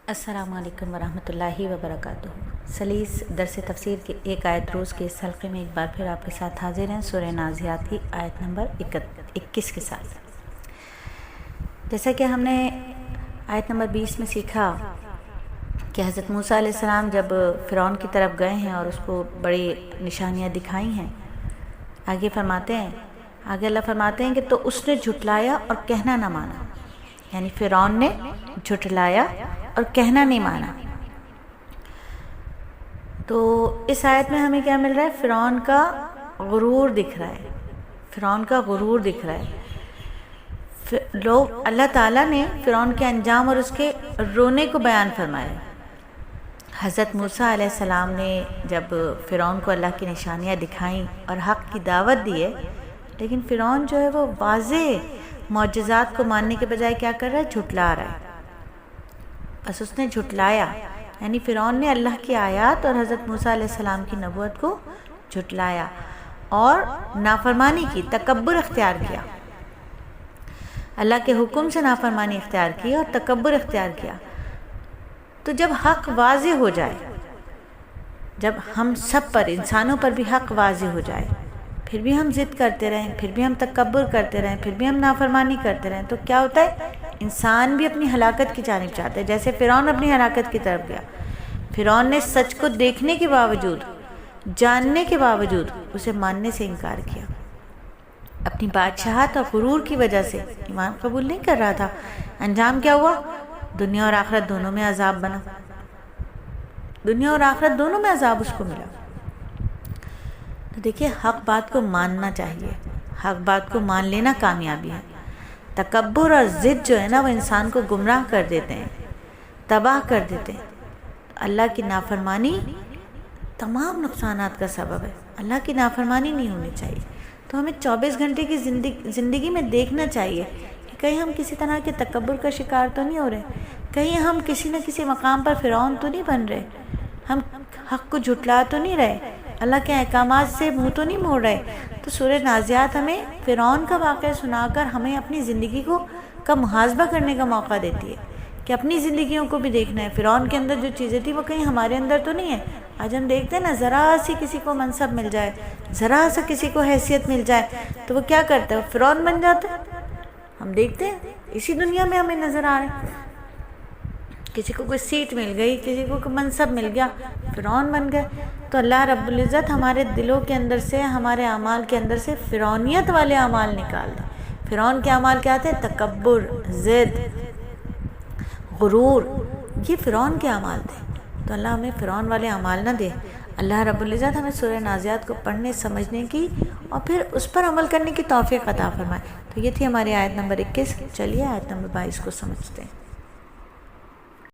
السلام علیکم ورحمۃ اللہ وبرکاتہ۔ سلیس درس تفسیر کے ایک آیت روز کے اس حلقے میں ایک بار پھر آپ کے ساتھ حاضر ہیں سورہ نازعات کی آیت نمبر 21 کے ساتھ۔ جیسا کہ ہم نے آیت نمبر 20 میں سیکھا کہ حضرت موسیٰ علیہ السلام جب فرعون کی طرف گئے ہیں اور اس کو بڑی نشانیاں دکھائی ہیں، آگے اللہ فرماتے ہیں کہ تو اس نے جھٹلایا اور کہنا نہ مانا، یعنی فرعون نے جھٹلایا اور کہنا نہیں مانا۔ تو اس آیت میں ہمیں کیا مل رہا ہے؟ فرعون کا غرور دکھ رہا ہے۔ اللہ تعالیٰ نے فرعون کے انجام اور اس کے رونے کو بیان فرمایا۔ حضرت موسیٰ علیہ السلام نے جب فرعون کو اللہ کی نشانیاں دکھائیں اور حق کی دعوت دی ہے، لیکن فرعون جو ہے وہ واضح معجزات کو ماننے کے بجائے کیا کر رہا ہے؟ جھٹلا رہا ہے۔ بس اس نے جھٹلایا، یعنی فرعون نے اللہ کی آیات اور حضرت موسیٰ علیہ السلام کی نبوت کو جھٹلایا اور نافرمانی کی، تکبر اختیار کیا، اللہ کے حکم سے نافرمانی اختیار کی اور تکبر اختیار کیا۔ تو جب حق واضح ہو جائے، جب ہم سب پر، انسانوں پر بھی حق واضح ہو جائے، پھر بھی ہم ضد کرتے رہیں، پھر بھی ہم تکبر کرتے رہیں، پھر بھی ہم نافرمانی کرتے رہیں، تو کیا ہوتا ہے؟ انسان بھی اپنی ہلاکت کی جانب چاہتا ہے، جیسے فرعون اپنی ہلاکت کی طرف گیا۔ فرعون نے سچ کو دیکھنے کے باوجود، جاننے کے باوجود اسے ماننے سے انکار کیا۔ اپنی بادشاہت اور غرور کی وجہ سے ایمان قبول نہیں کر رہا تھا۔ انجام کیا ہوا؟ دنیا اور آخرت دونوں میں عذاب بنا، دنیا اور آخرت دونوں میں عذاب اس کو ملا۔ تو دیکھیے، حق بات کو ماننا چاہیے، حق بات کو مان لینا کامیابی ہے۔ تکبر اور ضد جو ہے نا، وہ انسان کو گمراہ کر دیتے ہیں، تباہ کر دیتے ہیں۔ اللہ کی نافرمانی تمام نقصانات کا سبب ہے۔ اللہ کی نافرمانی نہیں ہونی چاہیے۔ تو ہمیں 24 گھنٹے کی زندگی میں دیکھنا چاہیے کہ کہیں ہم کسی طرح کے تکبر کا شکار تو نہیں ہو رہے، کہیں ہم کسی نہ کسی مقام پر فرعون تو نہیں بن رہے، ہم حق کو جھٹلا تو نہیں رہے، اللہ کے احکامات سے منہ تو نہیں موڑ رہے۔ تو سورہ نازعات ہمیں فرعون کا واقعہ سنا کر ہمیں اپنی زندگی کا محاسبہ کرنے کا موقع دیتی ہے کہ اپنی زندگیوں کو بھی دیکھنا ہے۔ فرعون کے اندر جو چیزیں تھیں وہ کہیں ہمارے اندر تو نہیں ہے۔ آج ہم دیکھتے ہیں نا، ذرا سی کسی کو منصب مل جائے، ذرا سا کسی کو حیثیت مل جائے تو وہ کیا کرتا ہے؟ فرعون بن جاتا ہے۔ ہم دیکھتے ہیں اسی دنیا میں ہمیں نظر آ رہے ہیں، کسی کو کوئی سیٹ مل گئی، کسی کو کوئی منصب مل گیا، فرعون بن گئے۔ تو اللہ رب العزت ہمارے دلوں کے اندر سے، ہمارے اعمال کے اندر سے فرعونیت والے اعمال نکال دیں۔ فرعون کے اعمال کیا تھے؟ تکبر، ضد، غرور، یہ فرعون کے اعمال تھے۔ تو اللہ ہمیں فرعون والے اعمال نہ دے۔ اللہ رب العزت ہمیں سورہ نازعات کو پڑھنے، سمجھنے کی اور پھر اس پر عمل کرنے کی توفیق عطا فرمائے۔ تو یہ تھی ہماری آیت نمبر 21۔ چلیے آیت نمبر 22 کو سمجھتے ہیں۔